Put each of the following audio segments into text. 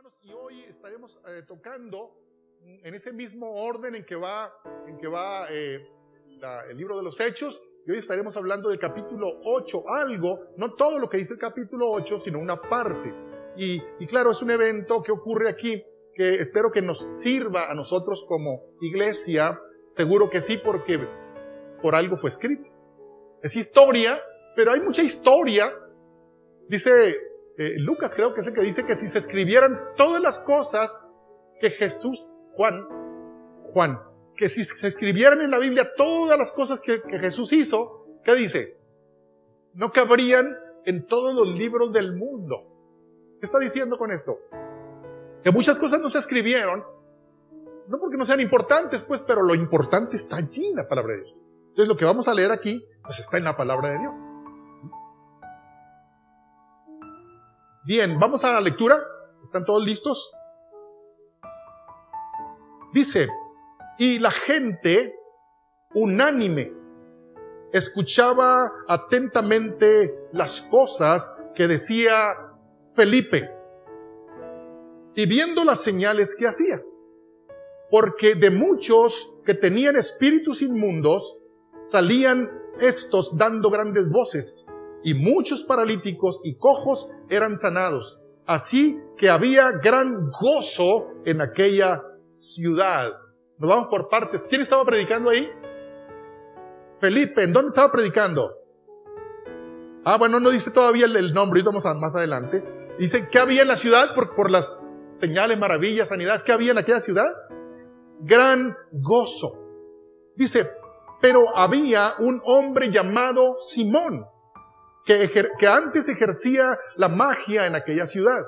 hermanos, y hoy estaremos tocando en ese mismo orden en que va el libro de los Hechos, y hoy estaremos hablando del capítulo 8, algo, no todo lo que dice el capítulo 8, sino una parte. Y claro, es un evento que ocurre aquí, que espero que nos sirva a nosotros como iglesia, seguro que sí, porque por algo fue escrito. Es historia, pero hay mucha historia. Dice Lucas, creo que es el que dice que si se escribieran todas las cosas que que si se escribieran en la Biblia todas las cosas que Jesús hizo, ¿qué dice? No cabrían en todos los libros del mundo. ¿Qué está diciendo con esto? Que muchas cosas no se escribieron, no porque no sean importantes, pues, pero lo importante está allí en la palabra de Dios. Entonces lo que vamos a leer aquí, pues está en la palabra de Dios. Bien, vamos a la lectura. ¿Están todos listos? Dice: y la gente unánime escuchaba atentamente las cosas que decía Felipe, y viendo las señales que hacía, porque de muchos que tenían espíritus inmundos salían estos dando grandes voces, y muchos paralíticos y cojos eran sanados, así que había gran gozo en aquella ciudad. Nos vamos por partes. ¿Quién estaba predicando ahí? Felipe. ¿En dónde estaba predicando? Bueno, no dice todavía el nombre, vamos más adelante. Dice, ¿qué había en la ciudad por las señales, maravillas, sanidades? ¿Qué había en aquella ciudad? Gran gozo. Dice, pero había un hombre llamado Simón, que antes ejercía la magia en aquella ciudad,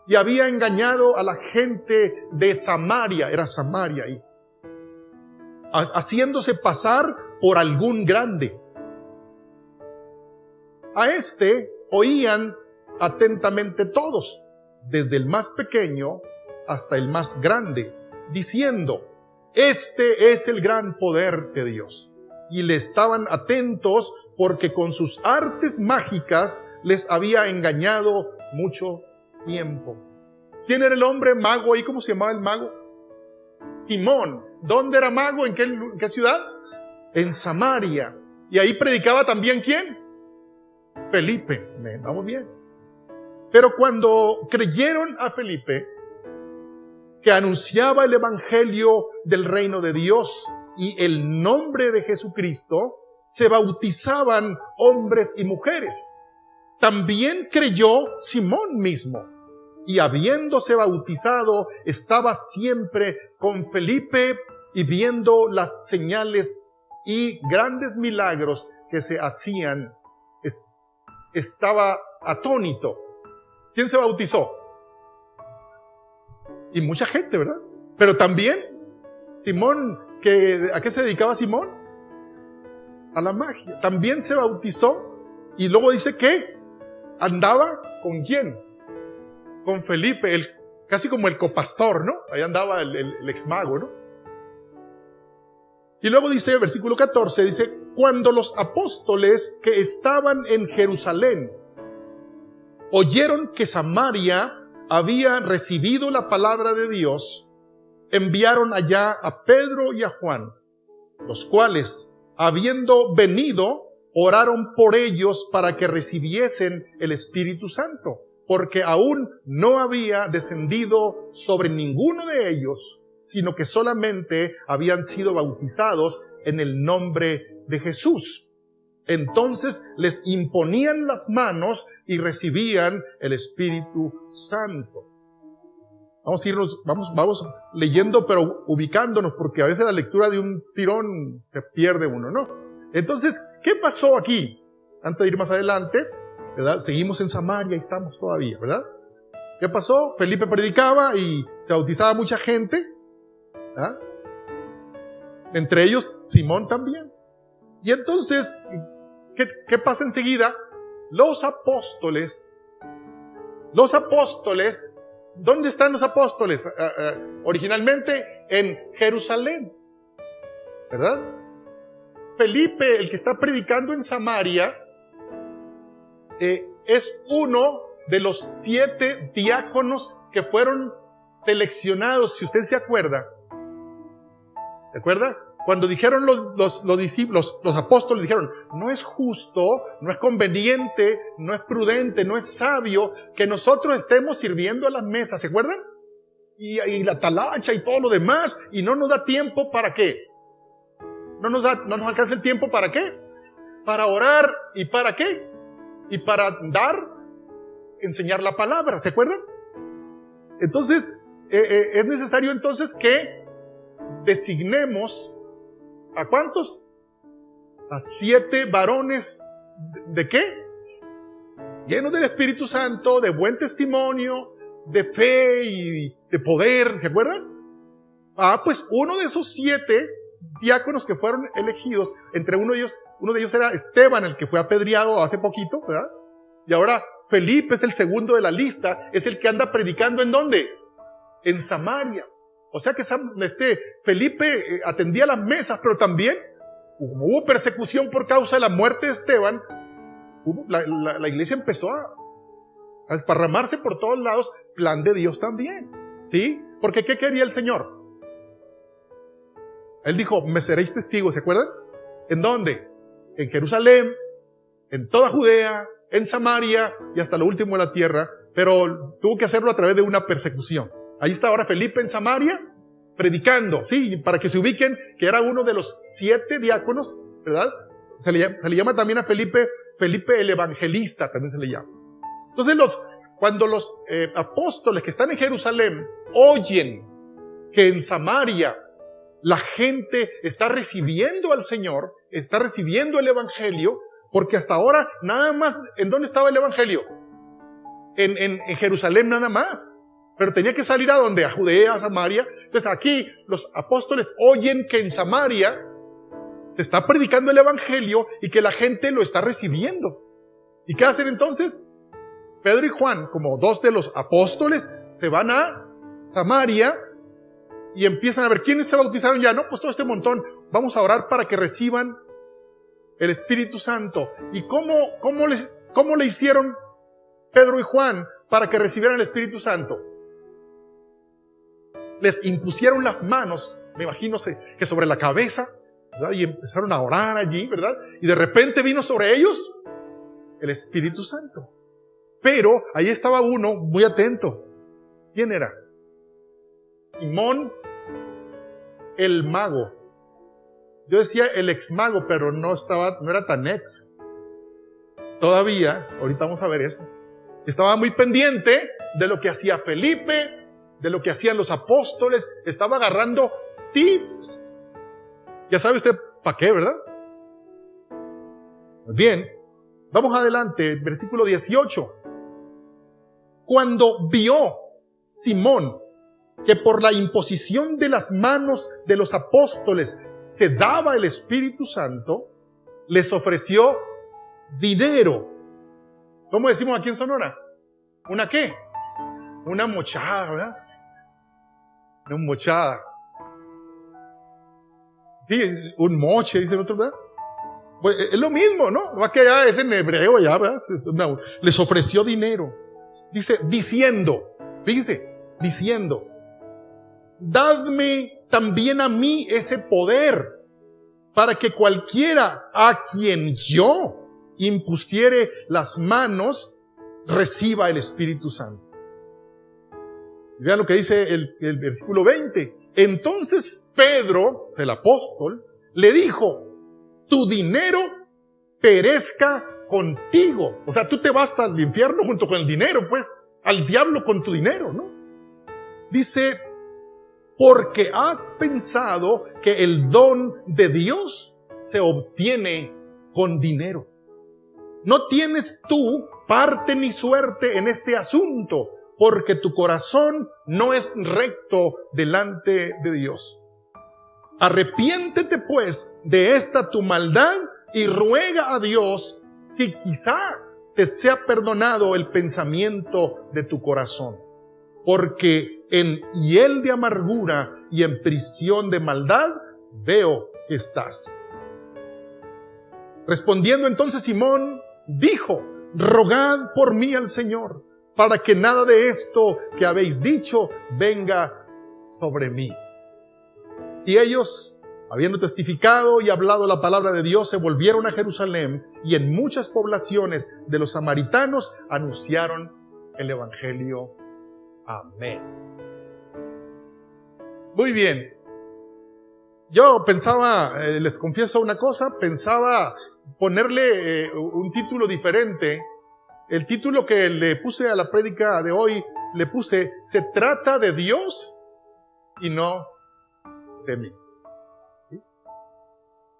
y había engañado a la gente de Samaria, era Samaria ahí, haciéndose pasar por algún grande. A este oían atentamente todos, desde el más pequeño hasta el más grande, diciendo, este es el gran poder de Dios. Y le estaban atentos porque con sus artes mágicas les había engañado mucho tiempo. ¿Quién era el hombre mago ahí? ¿Cómo se llamaba el mago? Simón. ¿Dónde era mago? ¿En qué ciudad? En Samaria. Y ahí predicaba también ¿quién? Felipe. Vamos bien. Pero cuando creyeron a Felipe, que anunciaba el evangelio del reino de Dios y el nombre de Jesucristo, se bautizaban hombres y mujeres. También creyó Simón mismo, y habiéndose bautizado, estaba siempre con Felipe, y viendo las señales y grandes milagros que se hacían, estaba atónito. ¿Quién se bautizó? Y mucha gente, ¿verdad? Pero también Simón, ¿a qué se dedicaba Simón? A la magia. También se bautizó, y luego dice que andaba ¿con quién? Con Felipe, casi como el copastor, ¿no? Ahí andaba el ex mago, ¿no? Y luego dice, versículo 14, dice, cuando los apóstoles que estaban en Jerusalén oyeron que Samaria había recibido la palabra de Dios, enviaron allá a Pedro y a Juan, los cuales, habiendo venido, oraron por ellos para que recibiesen el Espíritu Santo, porque aún no había descendido sobre ninguno de ellos, sino que solamente habían sido bautizados en el nombre de Jesús. Entonces les imponían las manos y recibían el Espíritu Santo. Vamos leyendo, pero ubicándonos, porque a veces la lectura de un tirón se pierde uno, ¿no? Entonces, ¿qué pasó aquí? Antes de ir más adelante, ¿verdad? Seguimos en Samaria y estamos todavía, ¿verdad? ¿Qué pasó? Felipe predicaba y se bautizaba mucha gente, ¿verdad? Entre ellos Simón también. Y entonces, ¿qué pasa enseguida? Los apóstoles, ¿dónde están los apóstoles? Originalmente en Jerusalén, ¿verdad? Felipe, el que está predicando en Samaria, es uno de los 7 diáconos que fueron seleccionados, si usted se acuerda. ¿Se acuerda? Cuando dijeron los discípulos, los apóstoles dijeron, no es justo, no es conveniente, no es prudente, no es sabio que nosotros estemos sirviendo a las mesas, ¿se acuerdan? Y la talacha y todo lo demás, y no nos da tiempo ¿para qué? No nos alcanza el tiempo ¿para qué? Para orar, ¿y para qué? Y para enseñar la palabra, ¿se acuerdan? Entonces, es necesario entonces que designemos ¿a cuántos? A 7 varones, ¿de qué? Llenos del Espíritu Santo, de buen testimonio, de fe y de poder, ¿se acuerdan? Pues uno de esos 7 diáconos que fueron elegidos, entre uno de ellos era Esteban, el que fue apedreado hace poquito, ¿verdad? Y ahora Felipe es el segundo de la lista, es el que anda predicando ¿en dónde? En Samaria. O sea que Felipe atendía las mesas, pero también hubo persecución por causa de la muerte de Esteban. La iglesia empezó a desparramarse por todos lados, plan de Dios también, ¿sí? Porque ¿qué quería el Señor? Él dijo, me seréis testigos, ¿se acuerdan? ¿En dónde? En Jerusalén, en toda Judea, en Samaria y hasta lo último de la tierra, pero tuvo que hacerlo a través de una persecución. Ahí está ahora Felipe en Samaria, predicando, sí, para que se ubiquen que era uno de los 7 diáconos, ¿verdad? Se le llama también a Felipe el evangelista, también se le llama. Entonces cuando los apóstoles que están en Jerusalén oyen que en Samaria la gente está recibiendo al Señor, está recibiendo el evangelio, porque hasta ahora nada más, ¿en dónde estaba el evangelio? En Jerusalén nada más. Pero tenía que salir ¿a dónde? A Judea, a Samaria. Entonces aquí los apóstoles oyen que en Samaria se está predicando el evangelio y que la gente lo está recibiendo. ¿Y qué hacen entonces? Pedro y Juan, como 2 de los apóstoles, se van a Samaria y empiezan a ver quiénes se bautizaron ya. No, pues todo este montón. Vamos a orar para que reciban el Espíritu Santo. ¿Y cómo le hicieron Pedro y Juan para que recibieran el Espíritu Santo? Les impusieron las manos, me imagino que sobre la cabeza, ¿verdad? Y empezaron a orar allí, ¿verdad? Y de repente vino sobre ellos el Espíritu Santo. Pero ahí estaba uno muy atento. ¿Quién era? Simón el mago. Yo decía el ex mago, pero no era tan ex. Todavía, ahorita vamos a ver eso. Estaba muy pendiente de lo que hacía Felipe, de lo que hacían los apóstoles. Estaba agarrando tips. Ya sabe usted para qué, ¿verdad? Bien, vamos adelante, versículo 18. Cuando vio Simón que por la imposición de las manos de los apóstoles se daba el Espíritu Santo, les ofreció dinero. ¿Cómo decimos aquí en Sonora? ¿Una qué? Una mochada, ¿verdad? Una mochada. Sí, un moche, dice el otro, ¿verdad? Pues es lo mismo, ¿no? No es que ya es en hebreo, ya, ¿verdad? No, les ofreció dinero. Dice, diciendo, fíjense, diciendo, dadme también a mí ese poder para que cualquiera a quien yo impusiere las manos reciba el Espíritu Santo. Vean lo que dice el versículo 20. Entonces Pedro, el apóstol, le dijo, tu dinero perezca contigo. O sea, tú te vas al infierno junto con el dinero, pues, al diablo con tu dinero, ¿no? Dice, porque has pensado que el don de Dios se obtiene con dinero. No tienes tú parte ni suerte en este asunto, porque tu corazón no es recto delante de Dios. Arrepiéntete pues de esta tu maldad y ruega a Dios si quizá te sea perdonado el pensamiento de tu corazón. Porque en hiel de amargura y en prisión de maldad veo que estás. Respondiendo entonces Simón, dijo, rogad por mí al Señor, para que nada de esto que habéis dicho venga sobre mí. Y ellos, habiendo testificado y hablado la palabra de Dios, se volvieron a Jerusalén, y en muchas poblaciones de los samaritanos anunciaron el evangelio. Amén. Muy bien. Yo pensaba, les confieso una cosa, pensaba ponerle un título diferente. El título que le puse a la prédica de hoy, le puse: se trata de Dios y no de mí. ¿Sí?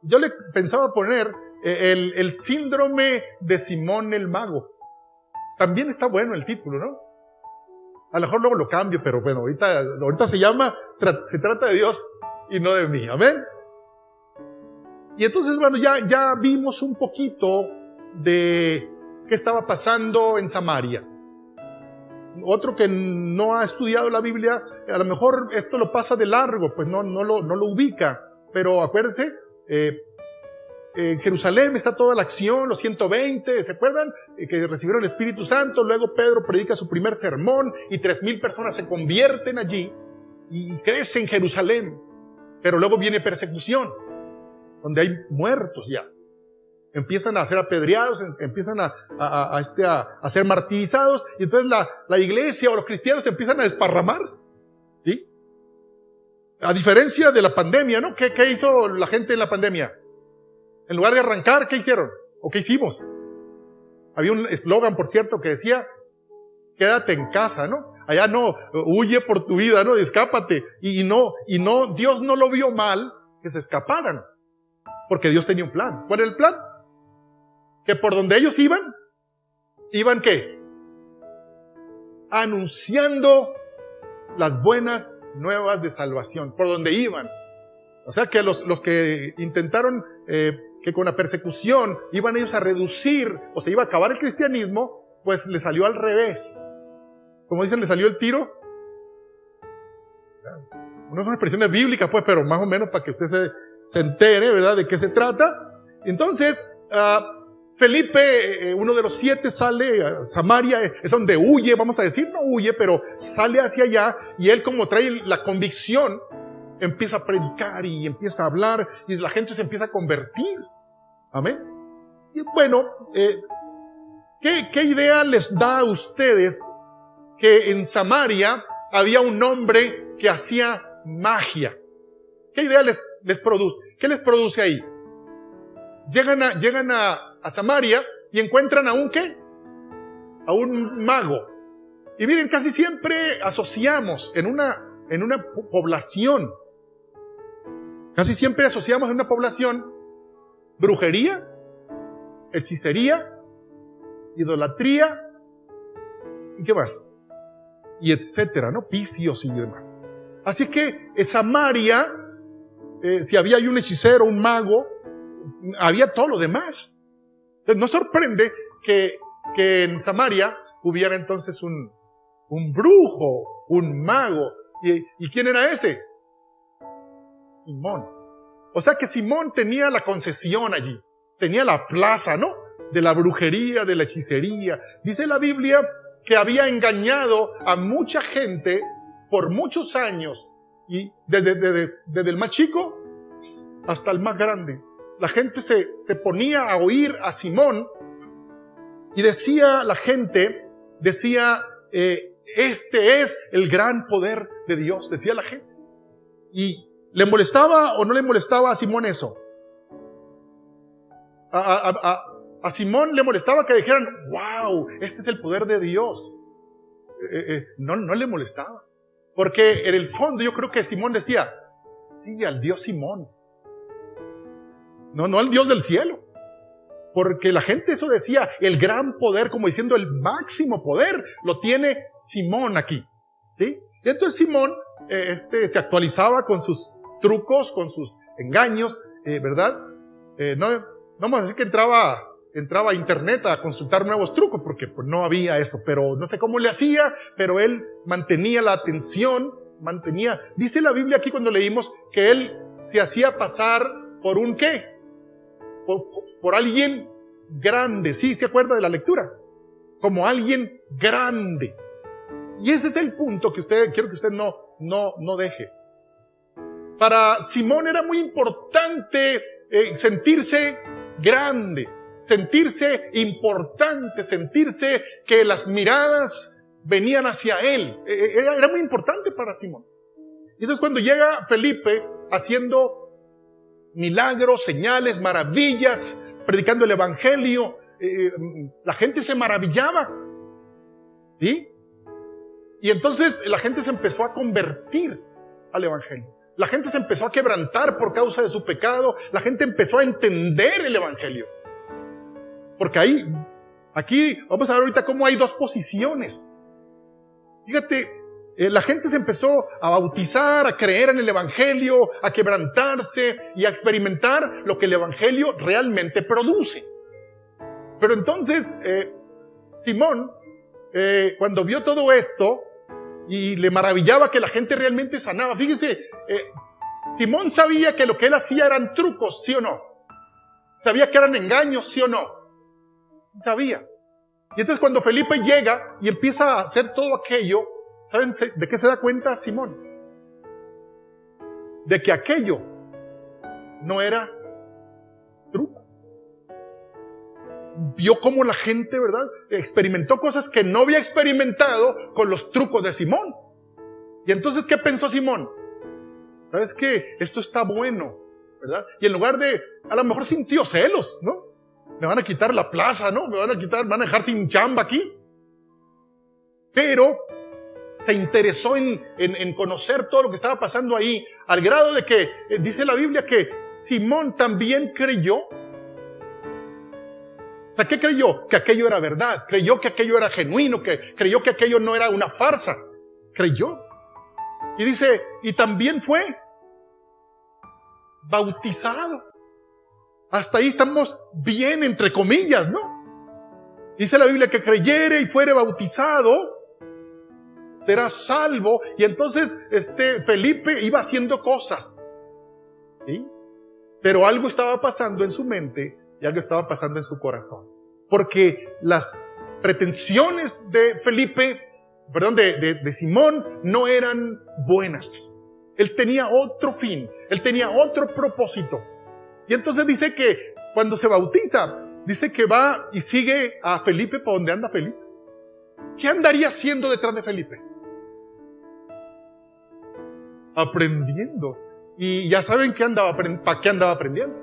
Yo le pensaba poner el síndrome de Simón el Mago. También está bueno el título, ¿no? A lo mejor luego lo cambio, pero bueno, ahorita se llama se trata de Dios y no de mí. Amén. Y entonces, bueno, ya vimos un poquito de qué estaba pasando en Samaria. Otro que no ha estudiado la Biblia, a lo mejor esto lo pasa de largo, pues no lo ubica. Pero acuérdense, en Jerusalén está toda la acción, los 120, ¿se acuerdan? Que recibieron el Espíritu Santo. Luego Pedro predica su primer sermón y 3,000 personas se convierten allí y crecen en Jerusalén. Pero luego viene persecución, donde hay muertos ya. Empiezan a ser apedreados, empiezan a ser martirizados, y entonces la iglesia o los cristianos se empiezan a desparramar. ¿Sí? A diferencia de la pandemia, ¿no? ¿Qué hizo la gente en la pandemia? En lugar de arrancar, ¿qué hicieron? ¿O qué hicimos? Había un eslogan, por cierto, que decía: quédate en casa, ¿no? Allá no, huye por tu vida, ¿no? Escápate. Y no, Dios no lo vio mal que se escaparan, porque Dios tenía un plan. ¿Cuál era el plan? Que por donde ellos iban ¿qué? Anunciando las buenas nuevas de salvación, por donde iban. O sea que los que intentaron que con la persecución iban ellos a reducir, o se iba a acabar el cristianismo, pues le salió al revés. Como dicen, le salió el tiro. No son expresiones bíblicas, pues, pero más o menos para que usted se entere, ¿verdad?, de qué se trata. Entonces, Felipe, uno de los 7, sale a Samaria, es donde huye, vamos a decir, no huye, pero sale hacia allá, y él, como trae la convicción, empieza a predicar y empieza a hablar, y la gente se empieza a convertir. Amén. Y bueno, ¿qué idea les da a ustedes que en Samaria había un hombre que hacía magia? ¿Qué idea les produce? ¿Qué les produce ahí? Llegan a Samaria y encuentran a un ¿qué? A un mago. Y miren, casi siempre asociamos en una población, casi siempre asociamos en una población brujería, hechicería, idolatría, ¿y qué más? Y etcétera, ¿no? Vicios y demás. Así que en Samaria, si había un hechicero, un mago, había todo lo demás. Entonces, no sorprende que en Samaria hubiera entonces un brujo, un mago. ¿Y quién era ese? Simón. O sea que Simón tenía la concesión allí, tenía la plaza, ¿no?, de la brujería, de la hechicería. Dice la Biblia que había engañado a mucha gente por muchos años, y desde el más chico hasta el más grande. La gente se ponía a oír a Simón, y decía la gente, este es el gran poder de Dios, decía la gente. ¿Y le molestaba o no le molestaba a Simón eso? A Simón le molestaba que dijeran: wow, este es el poder de Dios. No le molestaba, porque en el fondo yo creo que Simón decía: sigue al Dios Simón, no al Dios del cielo. Porque la gente eso decía, el gran poder, como diciendo el máximo poder lo tiene Simón aquí, ¿sí? Y entonces Simón se actualizaba con sus trucos, con sus engaños, ¿verdad? No vamos a decir que entraba a internet a consultar nuevos trucos, porque pues no había eso, pero no sé cómo le hacía, pero él mantenía la atención, dice la Biblia aquí cuando leímos que él se hacía pasar por un ¿qué? Por alguien grande. Sí, ¿se acuerda de la lectura? como alguien grande. Y ese es el punto que quiero que usted no deje. Para Simón era muy importante sentirse grande, sentirse importante, sentirse que las miradas venían hacia él. Era muy importante para Simón. Y entonces cuando llega Felipe haciendo milagros, señales, maravillas, predicando el evangelio, la gente se maravillaba. ¿Sí? Y entonces la gente se empezó a convertir al evangelio. La gente se empezó a quebrantar por causa de su pecado. La gente empezó a entender el evangelio. Porque aquí vamos a ver ahorita cómo hay dos posiciones. Fíjate, la gente se empezó a bautizar, a creer en el evangelio, a quebrantarse y a experimentar lo que el evangelio realmente produce. Pero entonces, Simón, cuando vio todo esto y le maravillaba que la gente realmente sanaba, fíjese, Simón sabía que lo que él hacía eran trucos, ¿sí o no? Sabía que eran engaños, ¿sí o no? Sí sabía. Y entonces cuando Felipe llega y empieza a hacer todo aquello, ¿saben de qué se da cuenta Simón? De que aquello no era truco. Vio cómo la gente, ¿verdad?, experimentó cosas que no había experimentado con los trucos de Simón. Y entonces, ¿qué pensó Simón? ¿Sabes qué? Esto está bueno, ¿verdad? Y en lugar de, a lo mejor sintió celos, ¿no? Me van a quitar la plaza, ¿no? Me van a dejar sin chamba aquí. Pero se interesó en conocer todo lo que estaba pasando ahí, al grado de que, dice la Biblia, que Simón también creyó. O sea, ¿qué creyó? Que aquello era verdad. Creyó que aquello era genuino, que creyó que aquello no era una farsa. Creyó. Y dice, y también fue bautizado. Hasta ahí estamos bien, entre comillas, ¿no? Dice la Biblia que creyere y fuere bautizado, será salvo. Y entonces Felipe iba haciendo cosas, ¿sí? Pero algo estaba pasando en su mente y algo estaba pasando en su corazón. Porque las pretensiones de Simón no eran buenas. Él tenía otro fin, él tenía otro propósito. Y entonces dice que cuando se bautiza, dice que va y sigue a Felipe para donde anda Felipe. ¿Qué andaría haciendo detrás de Felipe? Aprendiendo. Y ya saben para qué andaba aprendiendo.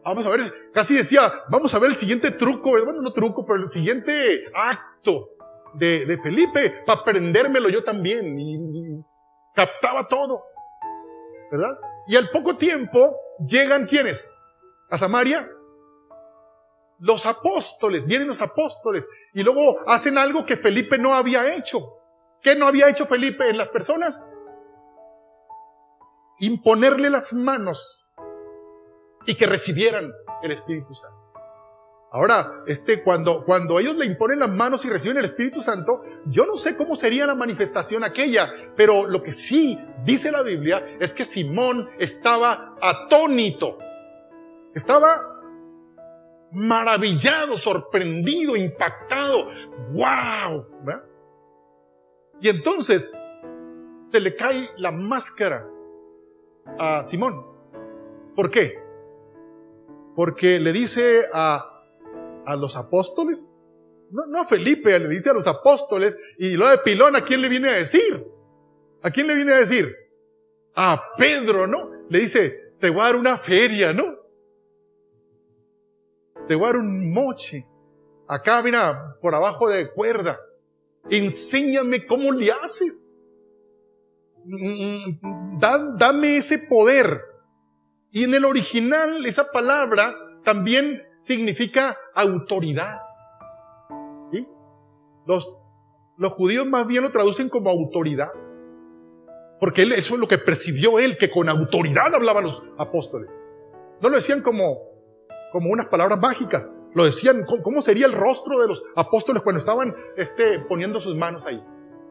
Vamos a ver, casi decía, vamos a ver el siguiente truco, bueno, no truco, pero el siguiente acto de Felipe, para aprendérmelo yo también. Y captaba todo, ¿verdad? Y al poco tiempo llegan, ¿quiénes? A Samaria. Los apóstoles, vienen los apóstoles, y luego hacen algo que Felipe no había hecho. ¿Qué no había hecho Felipe en las personas? Imponerle las manos y que recibieran el Espíritu Santo. Ahora, cuando ellos le imponen las manos y reciben el Espíritu Santo, yo no sé cómo sería la manifestación aquella, pero lo que sí dice la Biblia es que Simón estaba atónito. Estaba maravillado, sorprendido, impactado. ¡Wow! ¿Verdad? Y entonces se le cae la máscara a Simón. ¿Por qué? Porque le dice a los apóstoles, no a Felipe, le dice a los apóstoles, y lo de pilón, ¿a quién le viene a decir? ¿A quién le viene a decir? A Pedro, ¿no? Le dice, te voy a dar una feria, ¿no? Te voy a dar un moche. Acá, mira, por abajo de cuerda. Enséñame cómo le haces. Dame ese poder. Y en el original, esa palabra también significa autoridad. ¿Sí? Los judíos más bien lo traducen como autoridad. Porque eso es lo que percibió él, que con autoridad hablaban los apóstoles. No lo decían como unas palabras mágicas. Lo decían, ¿cómo sería el rostro de los apóstoles cuando estaban poniendo sus manos ahí?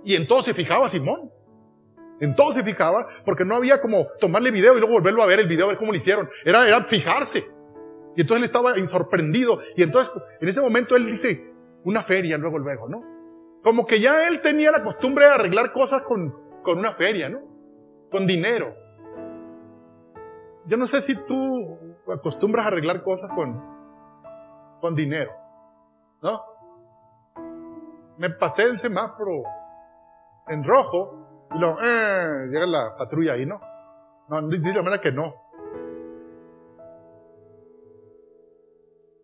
Y en todo se fijaba Simón. En todo se fijaba, porque no había como tomarle video y luego volverlo a ver el video, a ver cómo lo hicieron. Era fijarse. Y entonces él estaba sorprendido. Y entonces, en ese momento él dice, una feria luego, ¿no? Como que ya él tenía la costumbre de arreglar cosas con una feria, ¿no? Con dinero. Yo no sé si tú acostumbras a arreglar cosas con dinero, ¿no? Me pasé el semáforo en rojo y luego, llega la patrulla ahí, ¿no? No, dice la manera que no.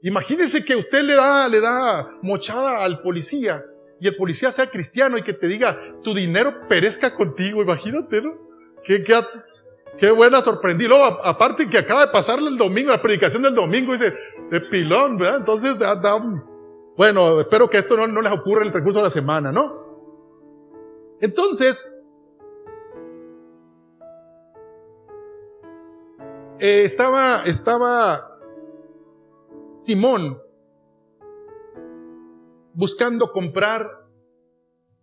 Imagínese que usted le da mochada al policía y el policía sea cristiano y que te diga, tu dinero perezca contigo, imagínate, ¿no? Qué buena sorprendida. Luego, aparte que acaba de pasarle el domingo, la predicación del domingo, dice, de pilón, ¿verdad? Entonces, bueno, espero que esto no les ocurra en el transcurso de la semana, ¿no? Entonces, estaba Simón buscando comprar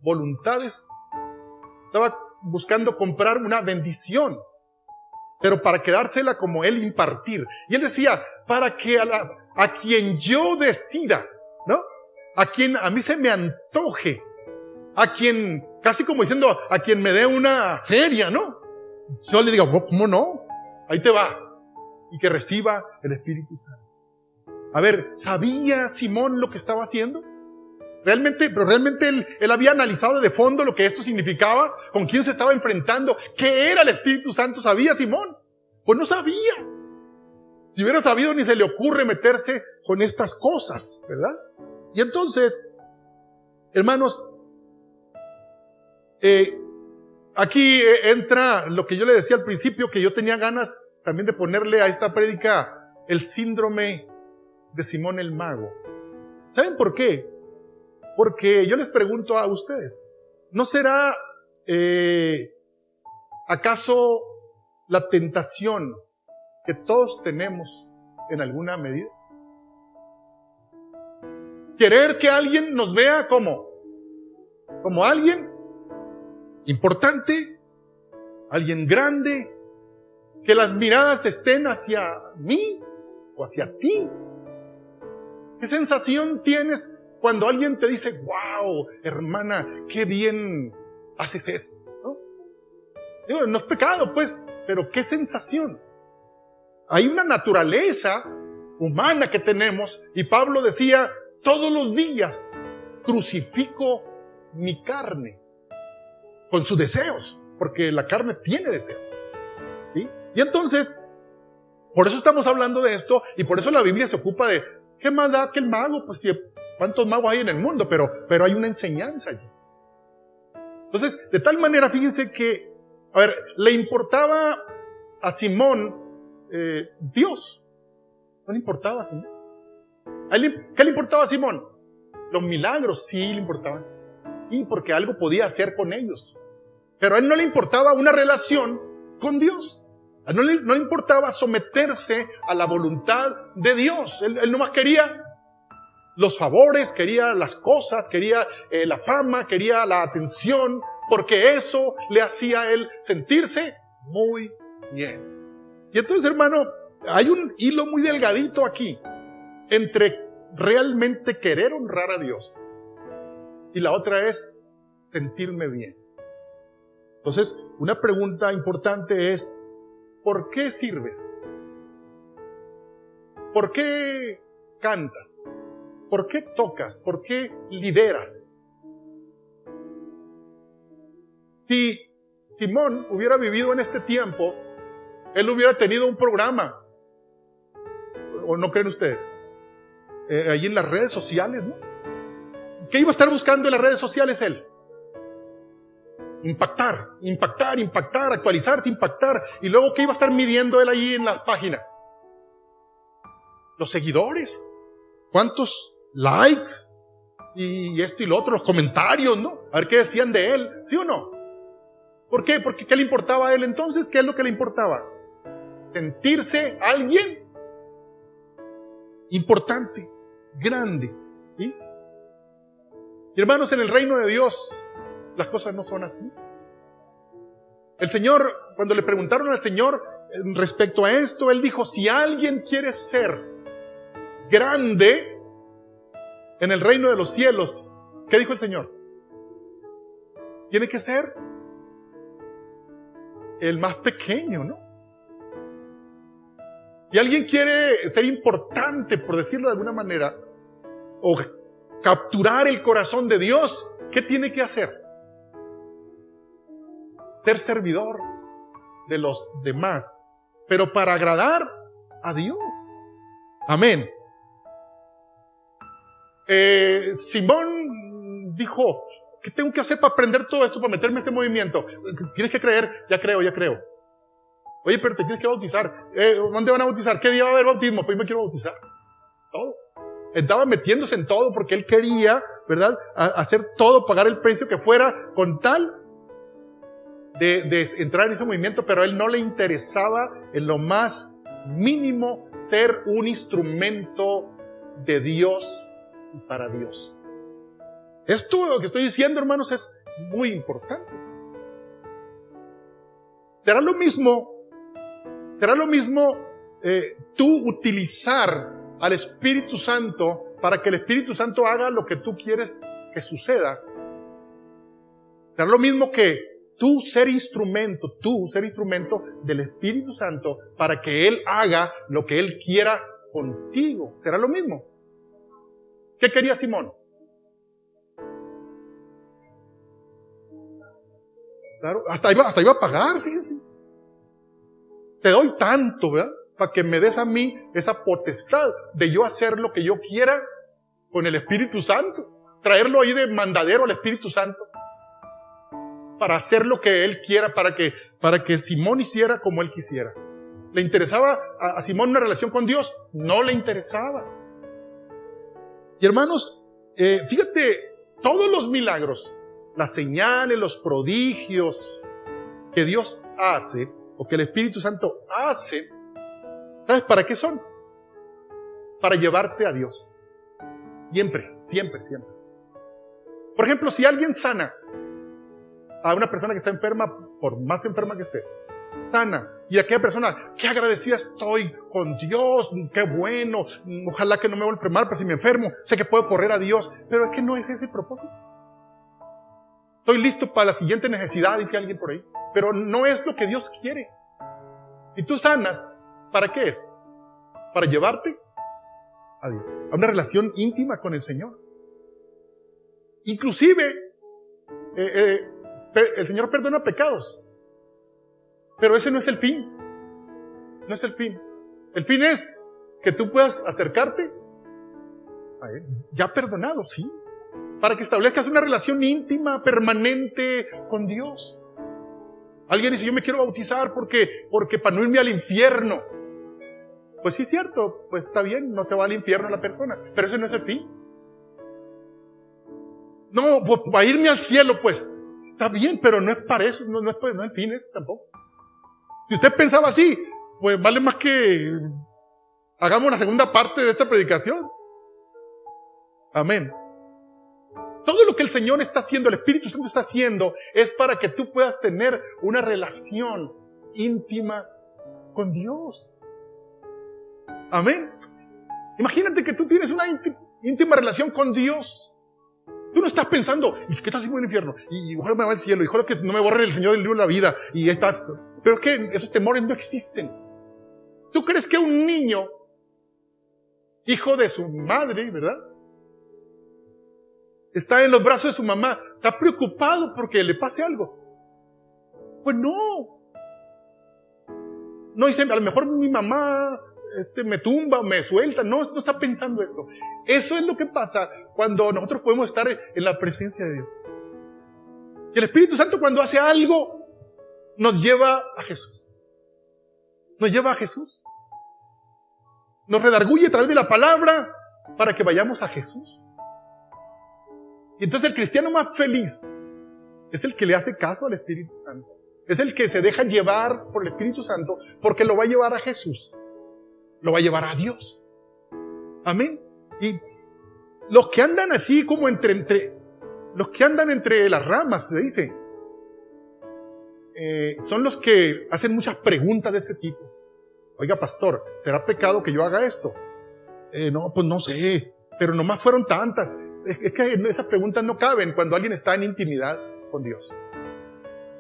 voluntades, estaba buscando comprar una bendición, pero para quedársela como él impartir. Y él decía, para que a quien yo decida, ¿no? A quien a mí se me antoje, a quien, casi como diciendo, a quien me dé una feria, ¿no? Yo le digo, ¿cómo no? Ahí te va. Y que reciba el Espíritu Santo. A ver, ¿sabía Simón lo que estaba haciendo? Pero realmente él había analizado de fondo lo que esto significaba, con quién se estaba enfrentando, qué era el Espíritu Santo. ¿Sabía Simón? Pues no sabía. Si hubiera sabido, ni se le ocurre meterse con estas cosas, ¿verdad? Y entonces, hermanos, aquí entra lo que yo le decía al principio, que yo tenía ganas también de ponerle a esta prédica el síndrome de Simón el Mago. ¿Saben por qué? Porque yo les pregunto a ustedes, ¿no será acaso la tentación que todos tenemos en alguna medida? Querer que alguien nos vea como alguien importante, alguien grande, que las miradas estén hacia mí o hacia ti. ¿Qué sensación tienes cuando alguien te dice, wow, hermana, qué bien haces eso? ¿No? Digo, no es pecado, pues, pero qué sensación. Hay una naturaleza humana que tenemos, y Pablo decía, todos los días crucifico mi carne con sus deseos, porque la carne tiene deseos, ¿sí? Y entonces, por eso estamos hablando de esto, y por eso la Biblia se ocupa de, ¿qué más da que el mago? Pues cuántos magos hay en el mundo, pero hay una enseñanza allí. Entonces, de tal manera, fíjense que, a ver, le importaba a Simón Dios. No le importaba a Simón. ¿Qué le importaba a Simón? Los milagros, sí le importaban. Sí, porque algo podía hacer con ellos. Pero a él no le importaba una relación con Dios. A él no le importaba someterse a la voluntad de Dios. Él nomás quería los favores, quería las cosas, quería la fama, quería la atención, porque eso le hacía a él sentirse muy bien. Y entonces, hermano, hay un hilo muy delgadito aquí entre realmente querer honrar a Dios y la otra es sentirme bien. Entonces, una pregunta importante es, ¿por qué sirves? ¿Por qué cantas? ¿Por qué tocas? ¿Por qué lideras? Si Simón hubiera vivido en este tiempo, él hubiera tenido un programa. ¿O no creen ustedes? Allí en las redes sociales, ¿no? ¿Qué iba a estar buscando en las redes sociales él? Impactar, actualizarse, impactar. Y luego, ¿qué iba a estar midiendo él allí en la página? Los seguidores. ¿Cuántos likes? Y esto y lo otro, los comentarios, ¿no? A ver qué decían de él, ¿sí o no? ¿Por qué? Porque ¿qué le importaba a él entonces? ¿Qué es lo que le importaba? Sentirse alguien importante, grande, ¿sí? Y hermanos, en el reino de Dios las cosas no son así. El Señor, cuando le preguntaron al Señor respecto a esto, Él dijo, si alguien quiere ser grande, en el reino de los cielos, ¿qué dijo el Señor? Tiene que ser el más pequeño, ¿no? Y alguien quiere ser importante, por decirlo de alguna manera, o capturar el corazón de Dios, ¿qué tiene que hacer? Ser servidor de los demás, pero para agradar a Dios. Amén. Simón dijo, ¿qué tengo que hacer para aprender todo esto, para meterme en este movimiento? Tienes que creer. Ya creo. Oye, pero te tienes que bautizar. ¿Dónde van a bautizar? ¿Qué día va a haber bautismo? Pues me quiero bautizar. Todo. Estaba metiéndose en todo porque él quería, ¿verdad? Hacer todo, pagar el precio que fuera con tal de entrar en ese movimiento, pero a él no le interesaba en lo más mínimo ser un instrumento de Dios y para Dios. Esto lo que estoy diciendo, hermanos, es muy importante. Será lo mismo tú utilizar al Espíritu Santo para que el Espíritu Santo haga lo que tú quieres que suceda. Será lo mismo que tú ser instrumento del Espíritu Santo para que Él haga lo que Él quiera contigo. ¿Será lo mismo? ¿Qué quería Simón? Claro, hasta iba a pagar, fíjense. Te doy tanto, ¿verdad? Para que me des a mí esa potestad de yo hacer lo que yo quiera con el Espíritu Santo. Traerlo ahí de mandadero al Espíritu Santo. Para hacer lo que Él quiera, para que Simón hiciera como Él quisiera. ¿Le interesaba a Simón una relación con Dios? No le interesaba. Y hermanos, fíjate, todos los milagros, las señales, los prodigios que Dios hace, o que el Espíritu Santo hace, ¿sabes para qué son? Para llevarte a Dios. Siempre. Por ejemplo, si alguien sana a una persona que está enferma, por más enferma que esté, sana, y aquella persona, qué agradecida estoy con Dios, qué bueno, ojalá que no me vuelva a enfermar, pero si me enfermo, sé que puedo correr a Dios, pero es que no es ese el propósito. Estoy listo para la siguiente necesidad, dice alguien por ahí, pero no es lo que Dios quiere. Y tú sanas, ¿para qué es? Para llevarte a Dios, a una relación íntima con el Señor. Inclusive, el Señor perdona pecados, pero ese no es el fin. No es el fin. El fin es que tú puedas acercarte a Él, ya perdonado, ¿sí? Para que establezcas una relación íntima, permanente con Dios. Alguien dice, yo me quiero bautizar porque para no irme al infierno. Pues sí, es cierto, pues está bien, no se va al infierno la persona, pero ese no es el fin. No, pues para irme al cielo, pues está bien, pero no es para eso, no es el fin tampoco. Si usted pensaba así, pues vale más que hagamos la segunda parte de esta predicación. Amén. Todo lo que el Señor está haciendo, el Espíritu Santo está haciendo, es para que tú puedas tener una relación íntima con Dios. Amén. Imagínate que tú tienes una íntima relación con Dios. Tú no estás pensando, ¿y qué estás haciendo en el infierno? Y ojalá me va al cielo, y ojalá que no me borre el Señor del libro de la vida. Y estás. Pero es que esos temores no existen. ¿Tú crees que un niño, hijo de su madre, ¿verdad?, está en los brazos de su mamá, está preocupado porque le pase algo? Pues no. No dice, a lo mejor mi mamá me tumba, me suelta. No está pensando esto. Eso es lo que pasa cuando nosotros podemos estar en la presencia de Dios. Y el Espíritu Santo, cuando hace algo, nos lleva a Jesús. Nos lleva a Jesús. Nos redarguye a través de la palabra para que vayamos a Jesús. Y entonces el cristiano más feliz es el que le hace caso al Espíritu Santo. Es el que se deja llevar por el Espíritu Santo, porque lo va a llevar a Jesús. Lo va a llevar a Dios. Amén. Y los que andan así como los que andan entre las ramas, se dice, son los que hacen muchas preguntas de ese tipo. Oiga, pastor, ¿será pecado que yo haga esto? No, pues no sé. pero nomás fueron tantas. Es que esas preguntas no caben cuando alguien está en intimidad con Dios.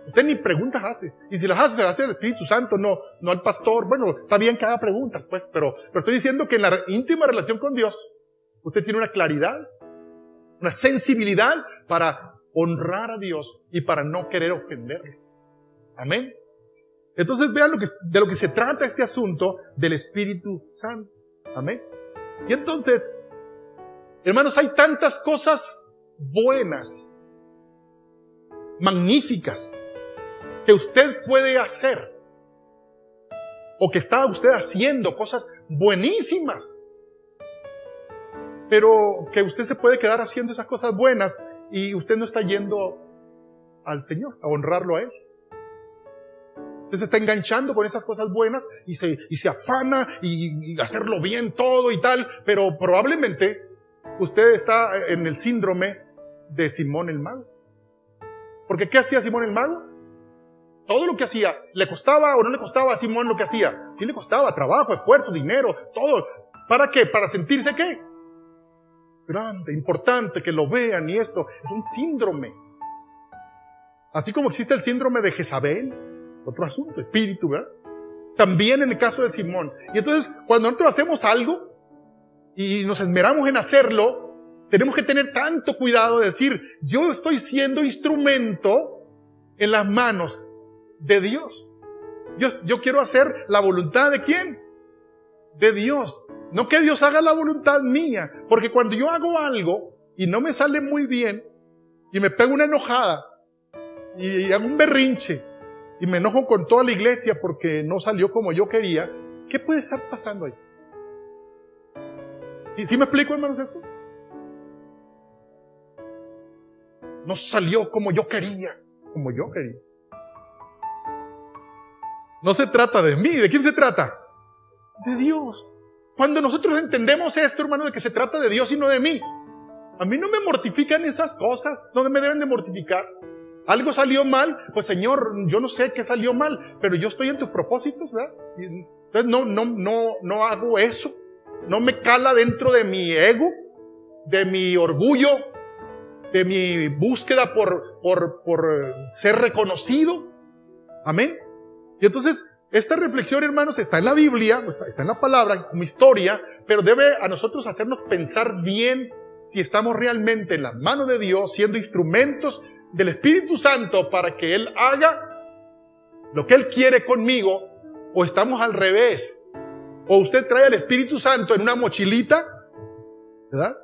Usted ni preguntas hace. Y si las hace, se las hace el Espíritu Santo, no al pastor. Bueno, está bien que haga preguntas, pues, pero estoy diciendo que en la íntima relación con Dios, usted tiene una claridad, una sensibilidad para honrar a Dios y para no querer ofenderle. Amén. Entonces vean de lo que se trata este asunto del Espíritu Santo. Amén. Y entonces, hermanos, hay tantas cosas buenas, magníficas, que usted puede hacer, o que está usted haciendo cosas buenísimas, pero que usted se puede quedar haciendo esas cosas buenas y usted no está yendo al Señor, a honrarlo a Él. Usted se está enganchando con esas cosas buenas y se afana y hacerlo bien todo y tal, pero probablemente usted está en el síndrome de Simón el Mago. Porque ¿qué hacía Simón el Mago? Todo lo que hacía, ¿le costaba o no le costaba a Simón lo que hacía? Sí le costaba, trabajo, esfuerzo, dinero, todo. ¿Para qué? ¿Para sentirse qué? Grande, importante, que lo vean y esto. Es un síndrome. Así como existe el síndrome de Jezabel, otro asunto, espíritu, ¿verdad? También en el caso de Simón. Y entonces, cuando nosotros hacemos algo y nos esmeramos en hacerlo, tenemos que tener tanto cuidado de decir, yo estoy siendo instrumento en las manos de Dios. Yo quiero hacer la voluntad ¿de quién? De Dios. No que Dios haga la voluntad mía. Porque cuando yo hago algo y no me sale muy bien y me pego una enojada y hago un berrinche y me enojo con toda la iglesia porque no salió como yo quería, ¿qué puede estar pasando ahí? ¿Sí me explico, hermanos, esto? No salió como yo quería. No se trata de mí. ¿De quién se trata? De Dios. Cuando nosotros entendemos esto, hermano, de que se trata de Dios y no de mí, a mí no me mortifican esas cosas. No me deben de mortificar. Algo salió mal, pues Señor, yo no sé qué salió mal, pero yo estoy en tus propósitos, ¿verdad? Entonces no hago eso. No me cala dentro de mi ego, de mi orgullo, de mi búsqueda por ser reconocido. Amén. Y entonces, esta reflexión, hermanos, está en la Biblia, está en la palabra, como historia, pero debe a nosotros hacernos pensar bien si estamos realmente en las manos de Dios, siendo instrumentos del Espíritu Santo para que Él haga lo que Él quiere conmigo, o estamos al revés. O usted trae al Espíritu Santo en una mochilita, ¿verdad?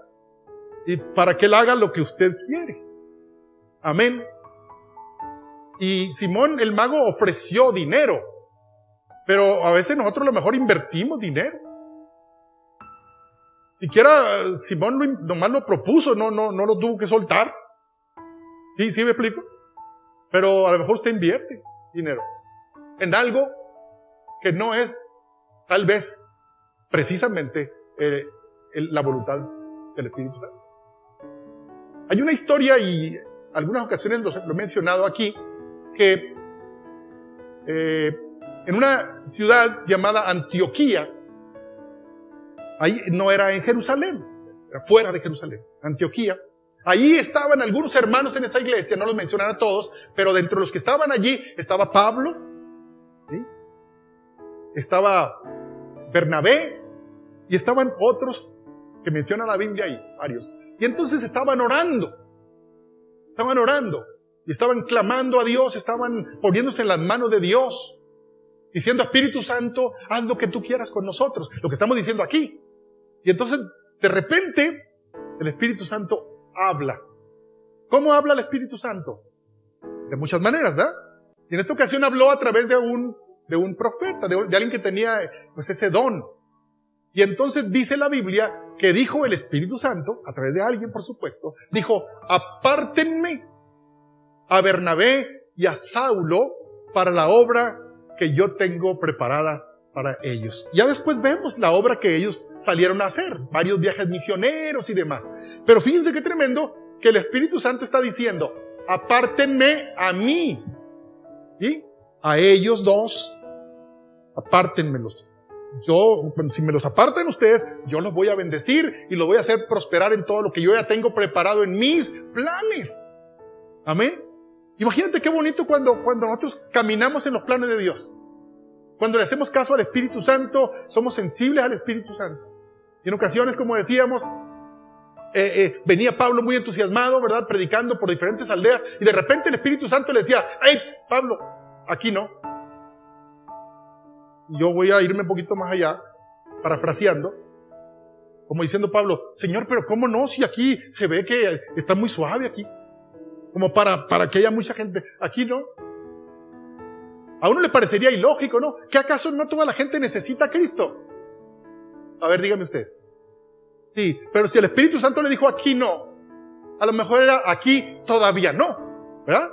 Y para que Él haga lo que usted quiere. Amén. Y Simón el Mago ofreció dinero, pero a veces nosotros a lo mejor invertimos dinero. Siquiera Simón nomás lo propuso, no lo tuvo que soltar. Sí me explico. Pero a lo mejor usted invierte dinero en algo que no es tal vez precisamente la voluntad del Espíritu Santo. Hay una historia, y algunas ocasiones lo he mencionado aquí, que en una ciudad llamada Antioquía, ahí no era en Jerusalén, era fuera de Jerusalén, Antioquía. Ahí estaban algunos hermanos en esa iglesia, no los mencionan a todos, pero dentro de los que estaban allí estaba Pablo, ¿sí? Estaba Bernabé, y estaban otros que menciona la Biblia ahí, varios. Y entonces estaban orando, y estaban clamando a Dios, estaban poniéndose en las manos de Dios, diciendo, Espíritu Santo, haz lo que tú quieras con nosotros, lo que estamos diciendo aquí. Y entonces, de repente, el Espíritu Santo habla. ¿Cómo habla el Espíritu Santo? De muchas maneras, ¿verdad? Y en esta ocasión habló a través de un profeta, de alguien que tenía pues ese don. Y entonces dice la Biblia que dijo el Espíritu Santo, a través de alguien por supuesto, dijo, apártenme a Bernabé y a Saulo para la obra que yo tengo preparada para ellos. Ya después vemos la obra que ellos salieron a hacer, varios viajes misioneros y demás. Pero fíjense qué tremendo que el Espíritu Santo está diciendo, apártenme a mí, ¿sí? A ellos dos, apártenmelos. si me los apartan ustedes, yo los voy a bendecir y los voy a hacer prosperar en todo lo que yo ya tengo preparado en mis planes. Amén. Imagínate qué bonito cuando nosotros caminamos en los planes de Dios. Cuando le hacemos caso al Espíritu Santo, somos sensibles al Espíritu Santo. Y en ocasiones, como decíamos, venía Pablo muy entusiasmado, ¿verdad? Predicando por diferentes aldeas, y de repente el Espíritu Santo le decía: hey, Pablo, aquí no. Y yo voy a irme un poquito más allá, parafraseando, como diciendo Pablo: Señor, pero ¿cómo no? Si aquí se ve que está muy suave aquí, como para que haya mucha gente. Aquí no. A uno le parecería ilógico, ¿no? ¿Que acaso no toda la gente necesita a Cristo? A ver, dígame usted. Sí, pero si el Espíritu Santo le dijo aquí no, a lo mejor era aquí todavía no, ¿verdad?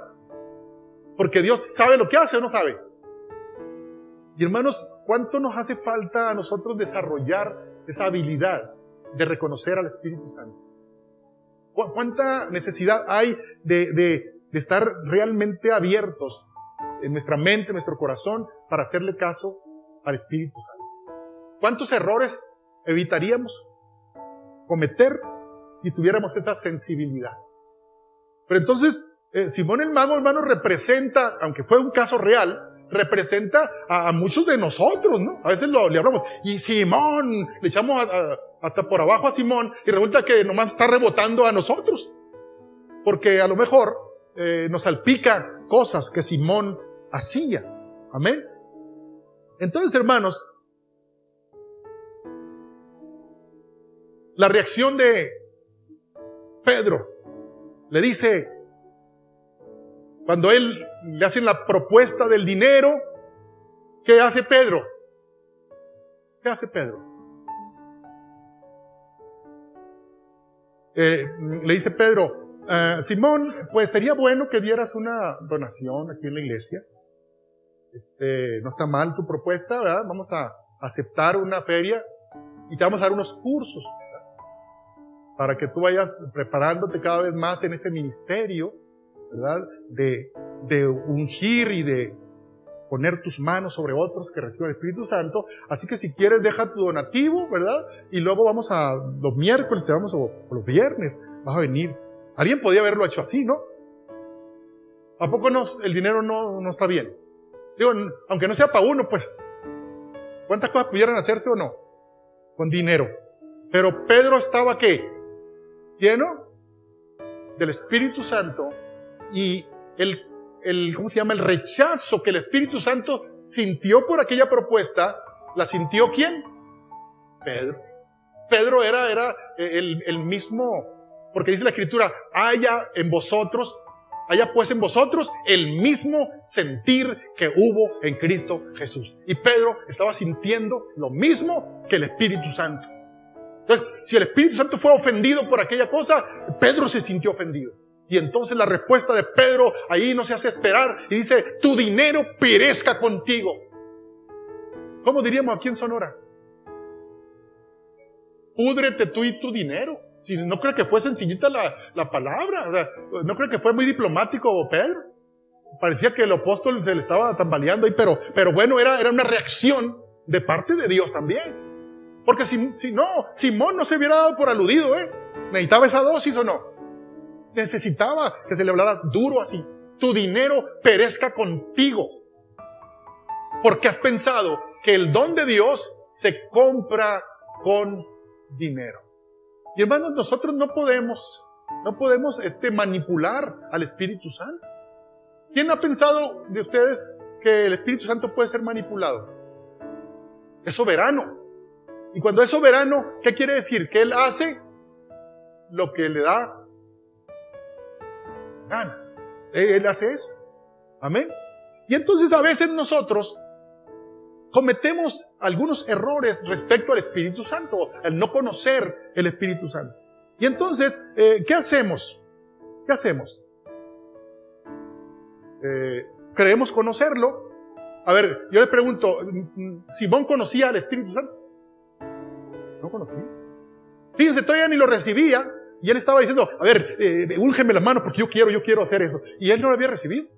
Porque Dios sabe lo que hace o no sabe. Y hermanos, ¿cuánto nos hace falta a nosotros desarrollar esa habilidad de reconocer al Espíritu Santo? ¿Cuánta necesidad hay de estar realmente abiertos en nuestra mente, en nuestro corazón, para hacerle caso al Espíritu Santo? ¿Cuántos errores evitaríamos cometer si tuviéramos esa sensibilidad? Pero entonces, Simón el Mago, hermano, representa, aunque fue un caso real, representa a muchos de nosotros, ¿no? A veces le hablamos, y Simón, le echamos hasta por abajo a Simón, y resulta que nomás está rebotando a nosotros, porque a lo mejor nos salpica cosas que Simón hacía. Amén. Entonces, hermanos, la reacción de Pedro le dice, cuando él le hacen la propuesta del dinero, ¿qué hace Pedro? ¿Qué hace Pedro? Le dice Pedro: Simón, pues sería bueno que dieras una donación aquí en la iglesia. No está mal tu propuesta, ¿verdad? Vamos a aceptar una feria y te vamos a dar unos cursos, ¿verdad? Para que tú vayas preparándote cada vez más en ese ministerio, ¿verdad? De ungir y de poner tus manos sobre otros que reciban el Espíritu Santo. Así que si quieres, deja tu donativo, ¿verdad? Y luego vamos a los miércoles, o los viernes, vas a venir. Alguien podía haberlo hecho así, ¿no? ¿A poco el dinero no está bien? Digo, aunque no sea para uno, pues, ¿cuántas cosas pudieran hacerse o no? Con dinero. Pero Pedro estaba, ¿qué? Lleno del Espíritu Santo, y ¿cómo se llama? El rechazo que el Espíritu Santo sintió por aquella propuesta, ¿la sintió quién? Pedro. Pedro era el mismo, porque dice la Escritura: haya pues en vosotros el mismo sentir que hubo en Cristo Jesús. Y Pedro estaba sintiendo lo mismo que el Espíritu Santo. Entonces, si el Espíritu Santo fue ofendido por aquella cosa, Pedro se sintió ofendido. Y entonces la respuesta de Pedro ahí no se hace esperar y dice: tu dinero perezca contigo. ¿Cómo diríamos aquí en Sonora? Púdrete tú y tu dinero. Si no creo que fue sencillita la palabra, o sea, no creo que fue muy diplomático Pedro. Parecía que el apóstol se le estaba tambaleando ahí, pero bueno, era una reacción de parte de Dios también. Porque si no, Simón no se hubiera dado por aludido, ¿necesitaba esa dosis o no? Necesitaba que se le hablara duro así: tu dinero perezca contigo, porque has pensado que el don de Dios se compra con dinero. Y hermanos, nosotros no podemos manipular al Espíritu Santo. ¿Quién ha pensado de ustedes que el Espíritu Santo puede ser manipulado? Es soberano. Y cuando es soberano, ¿qué quiere decir? Que Él hace lo que le da gana. Él hace eso. Amén. Y entonces a veces nosotros cometemos algunos errores respecto al Espíritu Santo, al no conocer el Espíritu Santo. Y entonces, ¿qué hacemos? ¿Qué hacemos? ¿Creemos conocerlo? A ver, yo le pregunto, ¿Simón conocía al Espíritu Santo? No conocía. Fíjense, todavía ni lo recibía, y él estaba diciendo: a ver, úlgeme las manos porque yo quiero hacer eso. Y él no lo había recibido.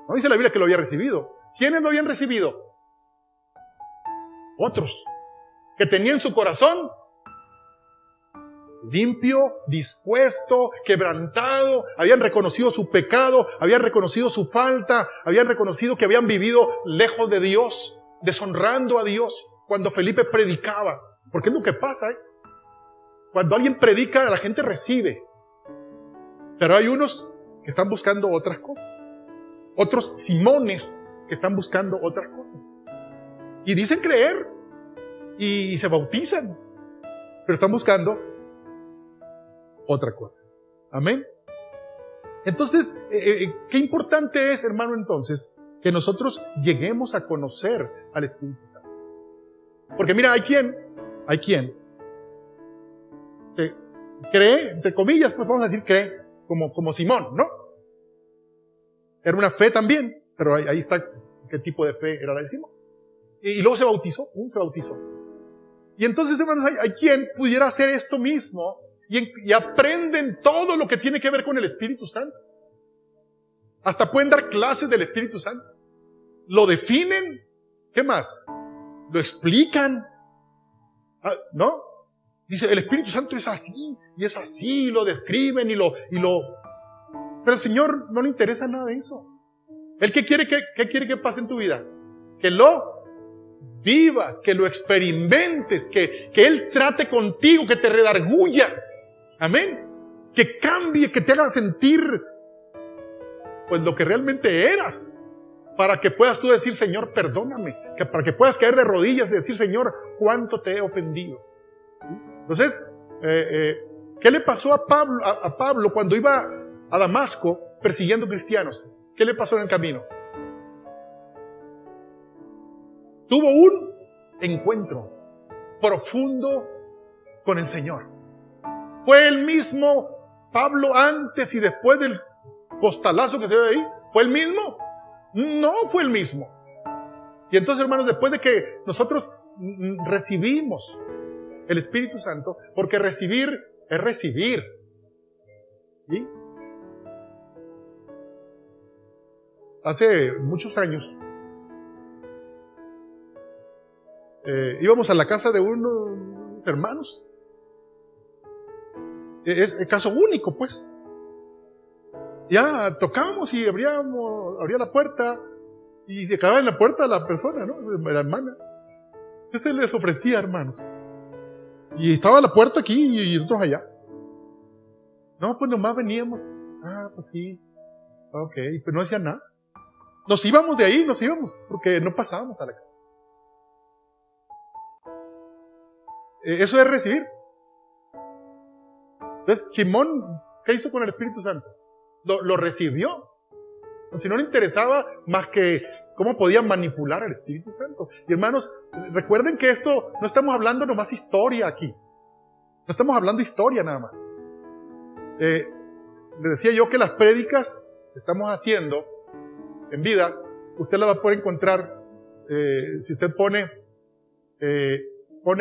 No dice la Biblia que lo había recibido. ¿Quiénes lo habían recibido? Otros que tenían su corazón limpio, dispuesto, quebrantado, habían reconocido su pecado, habían reconocido su falta, habían reconocido que habían vivido lejos de Dios, deshonrando a Dios. Cuando Felipe predicaba, porque es lo que pasa, cuando alguien predica, la gente recibe, pero hay unos que están buscando otras cosas, otros Simones que están buscando otras cosas, y dicen creer, y se bautizan, pero están buscando otra cosa. Amén. Entonces, qué importante es, hermano, entonces, que nosotros lleguemos a conocer al Espíritu Santo. Porque mira, hay quien se cree, entre comillas, pues vamos a decir cree, como Simón, ¿no? Era una fe también, pero ahí está qué tipo de fe era la de Simón. Y luego se bautizó, se bautizó. Y entonces, hermanos, hay quien pudiera hacer esto mismo, y aprenden todo lo que tiene que ver con el Espíritu Santo. Hasta pueden dar clases del Espíritu Santo. Lo definen. ¿Qué más? Lo explican. ¿No? Dice, el Espíritu Santo es así, y es así, y lo describen, Pero al Señor no le interesa nada de eso. Él ¿qué quiere que pase en tu vida? Que lo vivas, que lo experimentes, que Él trate contigo, que te redarguya. Amén. Que cambie, que te haga sentir pues lo que realmente eras, para que puedas tú decir, Señor, perdóname, para que puedas caer de rodillas y decir, Señor, cuánto te he ofendido. Entonces, ¿qué le pasó a Pablo cuando iba a Damasco persiguiendo cristianos? ¿Qué le pasó en el camino? Tuvo un encuentro profundo con el Señor. ¿Fue el mismo Pablo antes y después del costalazo que se ve ahí? ¿Fue el mismo? No fue el mismo. Y entonces, hermanos, después de que nosotros recibimos el Espíritu Santo, porque recibir es recibir. ¿Sí? Hace muchos años íbamos a la casa de unos hermanos. Es caso único, pues. Ya tocábamos y abría la puerta y se acababa en la puerta la persona, ¿no? La hermana. Entonces les ofrecía, hermanos. Y estaba la puerta aquí y nosotros allá. No, pues nomás veníamos. Pues sí. Ok, pues no hacía nada. Nos íbamos de ahí, porque no pasábamos a la casa. Eso es recibir. Entonces, Simón, ¿qué hizo con el Espíritu Santo? Lo recibió. Si no le interesaba más que cómo podía manipular al Espíritu Santo. Y hermanos, recuerden que esto no estamos hablando nomás historia aquí. No estamos hablando historia nada más. Les decía yo que las prédicas que estamos haciendo en vida, usted las va a poder encontrar si usted pone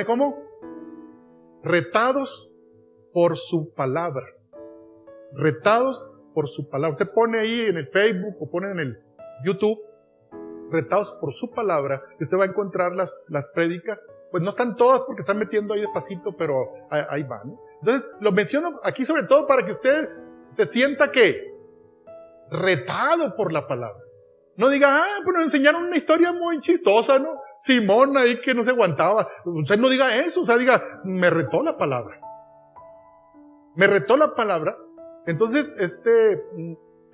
¿cómo? Retados por su palabra. Retados por su palabra. Usted pone ahí en el Facebook o pone en el YouTube, retados por su palabra, y usted va a encontrar las prédicas. Pues no están todas porque están metiendo ahí despacito, pero ahí van, ¿no? Entonces, lo menciono aquí sobre todo para que usted se sienta que retado por la palabra. No diga, pues nos enseñaron una historia muy chistosa, ¿no? Simón ahí que no se aguantaba. Usted no diga eso, o sea, diga, me retó la palabra. Me retó la palabra. Entonces,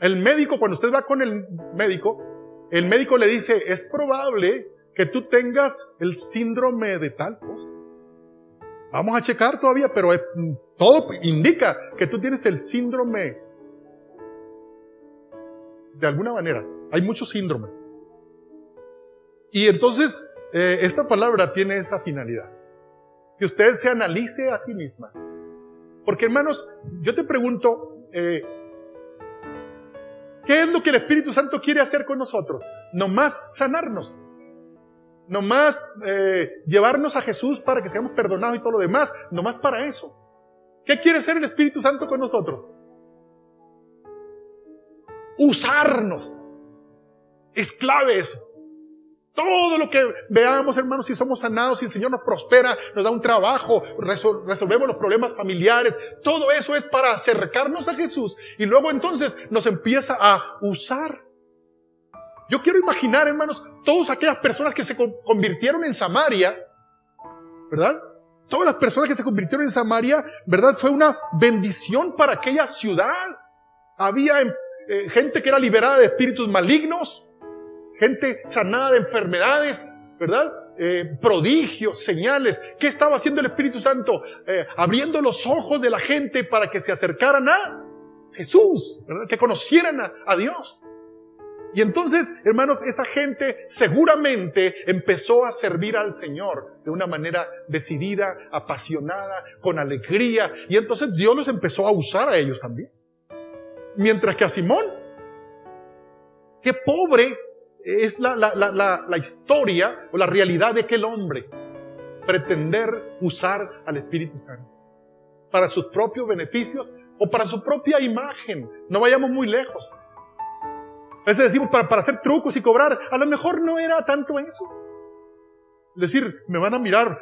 el médico, cuando usted va con el médico le dice, es probable que tú tengas el síndrome de tal cosa. Vamos a checar todavía, pero todo indica que tú tienes el síndrome. De alguna manera, hay muchos síndromes. Y entonces, esta palabra tiene esa finalidad. Que usted se analice a sí misma. Porque, hermanos, yo te pregunto, ¿qué es lo que el Espíritu Santo quiere hacer con nosotros? Nomás sanarnos. Nomás llevarnos a Jesús para que seamos perdonados y todo lo demás. Nomás para eso. ¿Qué quiere hacer el Espíritu Santo con nosotros? Usarnos. Es clave eso. Todo lo que veamos, hermanos, si somos sanados, si el Señor nos prospera, nos da un trabajo, resolvemos los problemas familiares, todo eso es para acercarnos a Jesús. Y luego entonces nos empieza a usar. Yo quiero imaginar, hermanos, todas aquellas personas que se convirtieron en Samaria, ¿verdad? Todas las personas que se convirtieron en Samaria, ¿verdad? Fue una bendición para aquella ciudad. Había gente que era liberada de espíritus malignos, gente sanada de enfermedades, ¿verdad? Prodigios, señales. ¿Qué estaba haciendo el Espíritu Santo? Abriendo los ojos de la gente para que se acercaran a Jesús, ¿verdad? Que conocieran a Dios. Y entonces, hermanos, esa gente seguramente empezó a servir al Señor de una manera decidida, apasionada, con alegría. Y entonces Dios los empezó a usar a ellos también. Mientras que a Simón, qué pobre es la historia o la realidad de aquel hombre. Pretender usar al Espíritu Santo para sus propios beneficios o para su propia imagen. No vayamos muy lejos. A veces decimos para hacer trucos y cobrar. A lo mejor no era tanto eso. Es decir, me van a mirar,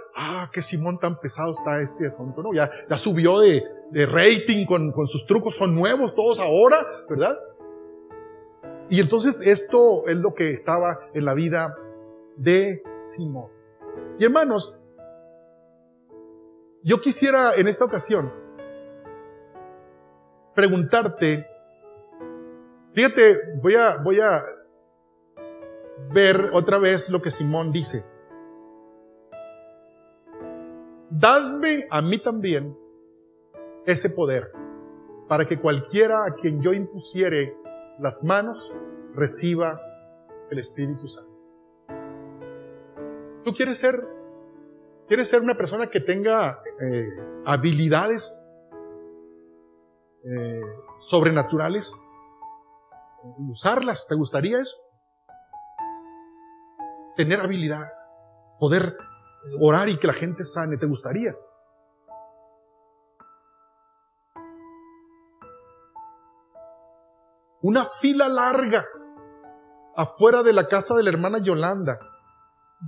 qué Simón tan pesado está este asunto, ¿no? Ya subió de rating con sus trucos, son nuevos todos ahora, ¿verdad? Y entonces esto es lo que estaba en la vida de Simón. Y hermanos, yo quisiera en esta ocasión preguntarte, fíjate, voy a ver otra vez lo que Simón dice. Dadme a mí también ese poder, para que cualquiera a quien yo impusiere las manos reciba el Espíritu Santo. ¿Tú quieres ser una persona que tenga habilidades sobrenaturales? ¿Usarlas? ¿Te gustaría eso? Tener habilidades, poder orar y que la gente sane, ¿te gustaría? Una fila larga afuera de la casa de la hermana Yolanda.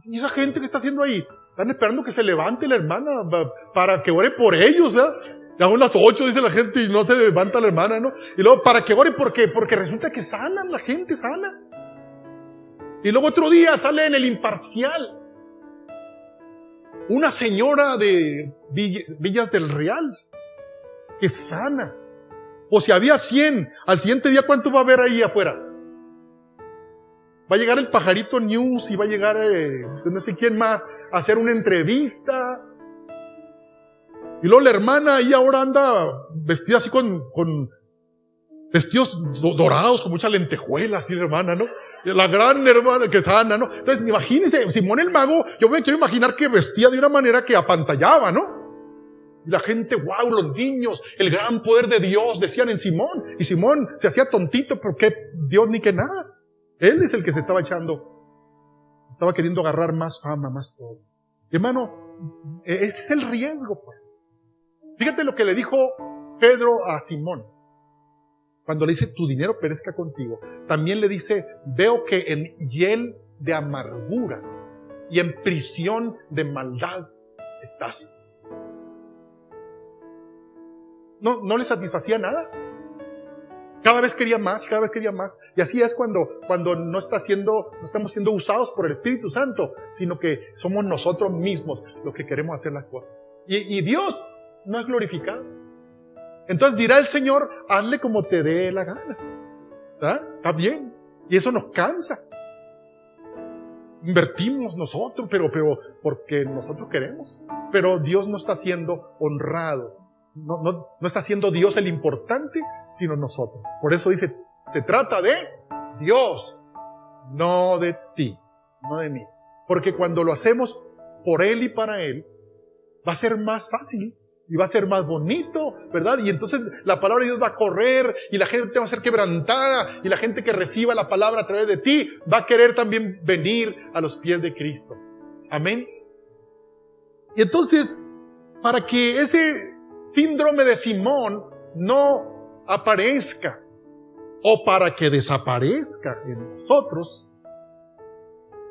¿Y esa gente que está haciendo ahí? Están esperando que se levante la hermana para que ore por ellos, ¿eh? Ya son las 8, dice la gente, y no se levanta la hermana, ¿no? Y luego, ¿para que ore? ¿Por qué? Porque resulta que sanan, la gente sana. Y luego otro día sale en el Imparcial una señora de Villas del Real que sana. O si había 100, al siguiente día, ¿cuánto va a haber ahí afuera? Va a llegar el Pajarito News y va a llegar no sé quién más a hacer una entrevista. Y luego la hermana ahí ahora anda vestida así con vestidos dorados, con muchas lentejuelas, así la hermana, ¿no? Y la gran hermana que sana, ¿no? Entonces, imagínense, Simón el Mago, yo me quiero imaginar que vestía de una manera que apantallaba, ¿no? Y la gente, wow, los niños, el gran poder de Dios, decían en Simón. Y Simón se hacía tontito, porque Dios ni que nada. Él es el que se estaba estaba queriendo agarrar más fama, más todo. Hermano, ese es el riesgo, pues. Fíjate lo que le dijo Pedro a Simón. Cuando le dice, tu dinero perezca contigo. También le dice, veo que en hiel de amargura y en prisión de maldad estás. No le satisfacía nada. Cada vez quería más, cada vez quería más. Y así es cuando no estamos siendo usados por el Espíritu Santo, sino que somos nosotros mismos los que queremos hacer las cosas. Y Dios no es glorificado. Entonces dirá el Señor, hazle como te dé la gana. ¿Verdad? Está bien. Y eso nos cansa. Invertimos nosotros, pero porque nosotros queremos. Pero Dios no está siendo honrado. No está siendo Dios el importante, sino nosotros. Por eso dice, se trata de Dios, no de ti, no de mí. Porque cuando lo hacemos por Él y para Él, va a ser más fácil y va a ser más bonito, ¿verdad? Y entonces la palabra de Dios va a correr y la gente va a ser quebrantada y la gente que reciba la palabra a través de ti va a querer también venir a los pies de Cristo. Amén. Y entonces, para que ese síndrome de Simón no aparezca o para que desaparezca en nosotros,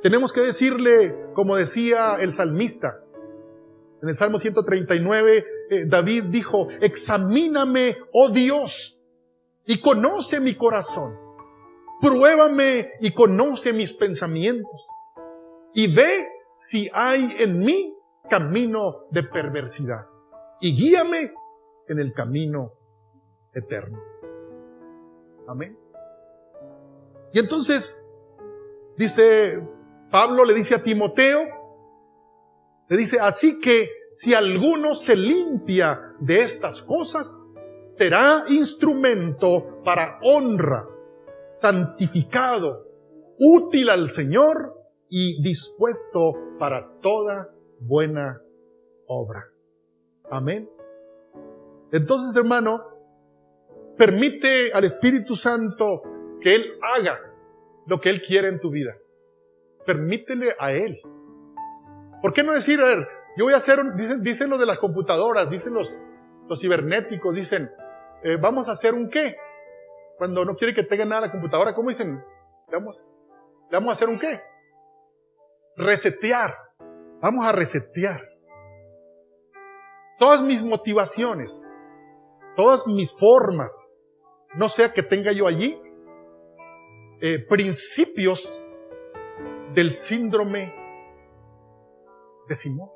Tenemos que decirle, como decía el salmista, en el Salmo 139, David dijo: examíname, oh Dios, y conoce mi corazón. Pruébame y conoce mis pensamientos. Y ve si hay en mí camino de perversidad. Y guíame en el camino eterno. Amén. Y entonces, Pablo le dice a Timoteo, le dice: así que si alguno se limpia de estas cosas, será instrumento para honra, santificado, útil al Señor y dispuesto para toda buena obra. Amén. Entonces, hermano, permite al Espíritu Santo que Él haga lo que Él quiere en tu vida. Permítele a Él. ¿Por qué no decir, a ver, yo voy a hacer, dicen los de las computadoras, dicen los cibernéticos, dicen, vamos a hacer un qué? Cuando no quiere que tenga nada la computadora, ¿cómo dicen? ¿Le vamos a hacer un qué? Resetear. Vamos a resetear. Todas mis motivaciones, todas mis formas, no sea que tenga yo allí principios del síndrome de Simón.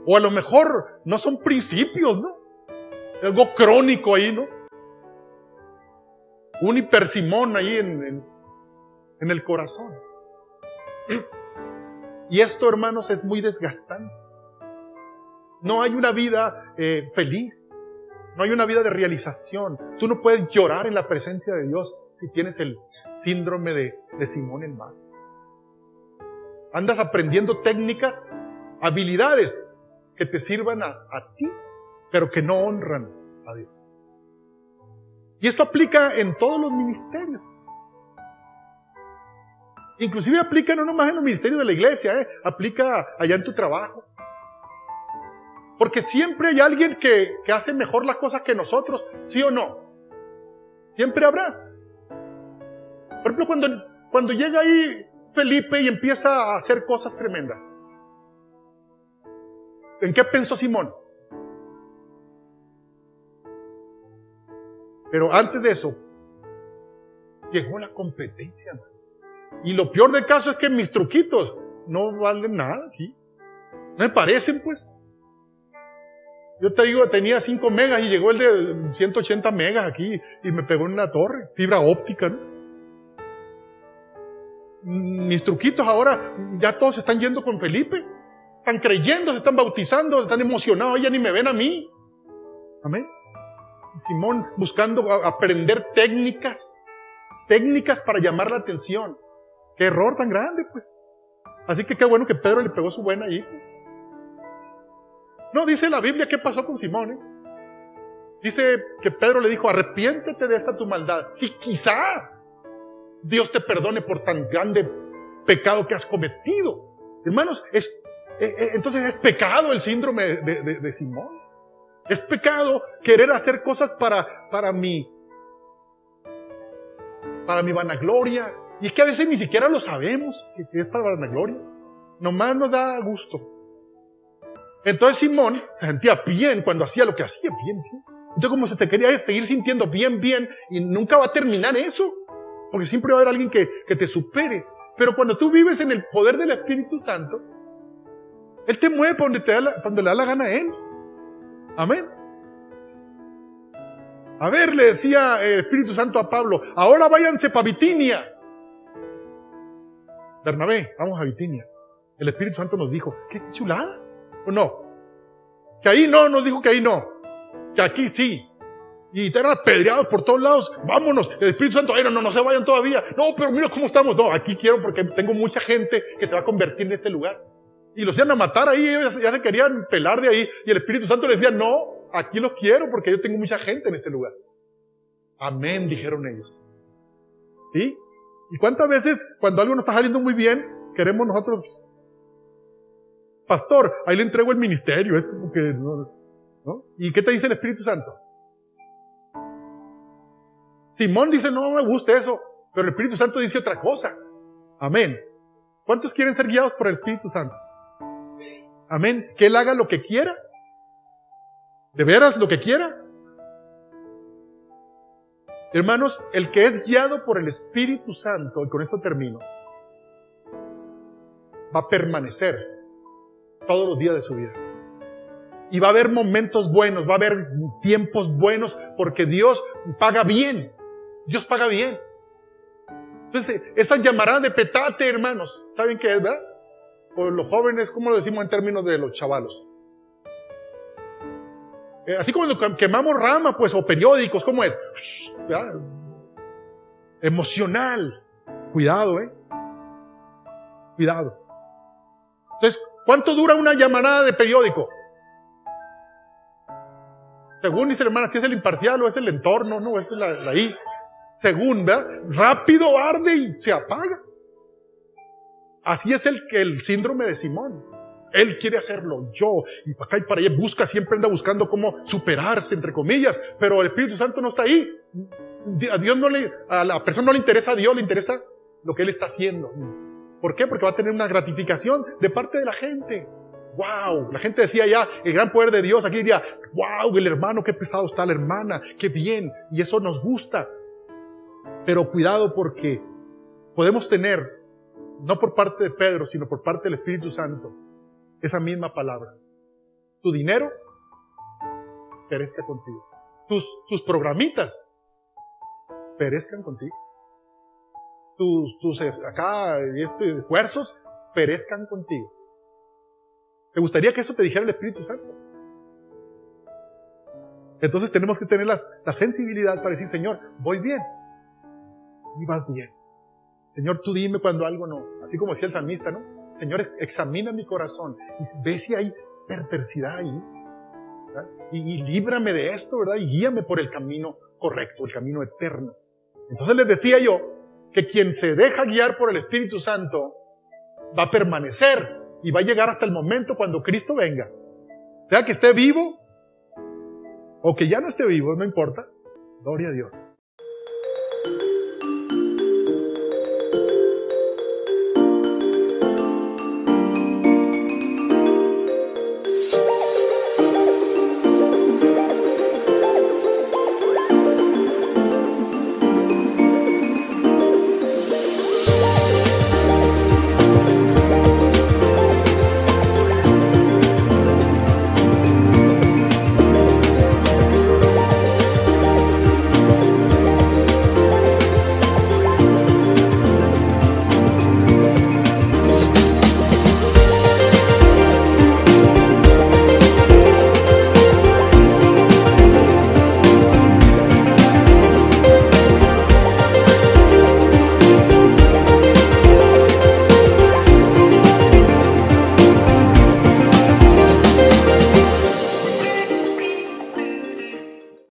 O a lo mejor no son principios, ¿no? Algo crónico ahí, ¿no? Un hipersimón ahí en el corazón. Y esto, hermanos, es muy desgastante. No hay una vida feliz. No hay una vida de realización. Tú no puedes llorar en la presencia de Dios si tienes el síndrome de Simón el Mago. Andas aprendiendo técnicas, habilidades que te sirvan a ti, pero que no honran a Dios. Y esto aplica en todos los ministerios. Inclusive aplica no nomás en los ministerios de la iglesia, aplica allá en tu trabajo. Porque siempre hay alguien que hace mejor las cosas que nosotros, ¿sí o no? Siempre habrá. Por ejemplo, cuando llega ahí Felipe y empieza a hacer cosas tremendas, ¿en qué pensó Simón? Pero antes de eso, llegó la competencia. Y lo peor del caso es que mis truquitos no valen nada aquí. No me parecen, pues. Yo te digo, tenía 5 megas y llegó el de 180 megas aquí y me pegó en una torre, fibra óptica, ¿no? Mis truquitos ahora ya todos están yendo con Felipe. Están creyendo, se están bautizando, están emocionados, ya ni me ven a mí. Amén. Simón buscando aprender técnicas para llamar la atención. Qué error tan grande, pues. Así que qué bueno que Pedro le pegó su buena ahí. No dice la Biblia qué pasó con Simón. Dice que Pedro le dijo: arrepiéntete de esta tu maldad. Si quizá Dios te perdone por tan grande pecado que has cometido. Hermanos, entonces es pecado el síndrome de Simón. Es pecado querer hacer cosas para mi vanagloria. Y es que a veces ni siquiera lo sabemos que es para vanagloria. Nomás nos da gusto. Entonces Simón se sentía bien cuando hacía lo que hacía, bien. Entonces como se quería seguir sintiendo bien, y nunca va a terminar eso. Porque siempre va a haber alguien que te supere. Pero cuando tú vives en el poder del Espíritu Santo, Él te mueve para donde le da la gana a Él. Amén. A ver, le decía el Espíritu Santo a Pablo: ahora váyanse para Bitinia. Bernabé, vamos a Bitinia. El Espíritu Santo nos dijo: qué chulada. ¿O no? Que ahí no, nos dijo que ahí no. Que aquí sí. Y están apedreados por todos lados. Vámonos. El Espíritu Santo: ay, no se vayan todavía. No, pero mira cómo estamos. No, aquí quiero porque tengo mucha gente que se va a convertir en este lugar. Y los iban a matar ahí, ellos ya se querían pelar de ahí. Y el Espíritu Santo les decía: no, aquí los quiero porque yo tengo mucha gente en este lugar. Amén, dijeron ellos. ¿Sí? ¿Y cuántas veces cuando algo no está saliendo muy bien, queremos nosotros: pastor, ahí le entrego el ministerio, esto porque ¿no? ¿Y qué te dice el Espíritu Santo? Simón dice: no me gusta eso, pero el Espíritu Santo dice otra cosa. Amén. ¿Cuántos quieren ser guiados por el Espíritu Santo? Amén. Que Él haga lo que quiera. ¿De veras lo que quiera? Hermanos, el que es guiado por el Espíritu Santo, y con esto termino, va a permanecer todos los días de su vida. Y va a haber momentos buenos, va a haber tiempos buenos, porque Dios paga bien. Dios paga bien. Entonces, esa llamarada de petate, hermanos, ¿saben qué es, verdad? Por los jóvenes, ¿cómo lo decimos en términos de los chavalos? Así como cuando quemamos rama, pues, o periódicos, ¿cómo es? ¿Verdad? Emocional. Cuidado, Cuidado. Entonces, ¿cuánto dura una llamarada de periódico? Según dice la hermana, si es el imparcial o es el entorno, no, es la I. Según, ¿verdad? Rápido arde y se apaga. Así es el síndrome de Simón. Él quiere hacerlo yo, y para acá y para allá busca, siempre anda buscando cómo superarse, entre comillas, pero el Espíritu Santo no está ahí. A la persona no le interesa a Dios, le interesa lo que Él está haciendo. ¿Por qué? Porque va a tener una gratificación de parte de la gente. ¡Wow! La gente decía ya, el gran poder de Dios, aquí diría, ¡wow! El hermano, qué pesado está la hermana, qué bien, y eso nos gusta. Pero cuidado, porque podemos tener, no por parte de Pedro, sino por parte del Espíritu Santo, esa misma palabra. Tu dinero perezca contigo. Tus programitas perezcan contigo. Tus esfuerzos perezcan contigo. ¿Te gustaría que eso te dijera el Espíritu Santo? Entonces tenemos que tener la sensibilidad para decir, Señor, voy bien. Y vas bien. Señor, tú dime cuando algo no. Así como decía el salmista, ¿no? Señor, examina mi corazón y ve si hay perversidad ahí. ¿Verdad? Y líbrame de esto, ¿verdad? Y guíame por el camino correcto, el camino eterno. Entonces les decía yo que quien se deja guiar por el Espíritu Santo va a permanecer y va a llegar hasta el momento cuando Cristo venga. Sea que esté vivo o que ya no esté vivo, no importa. Gloria a Dios.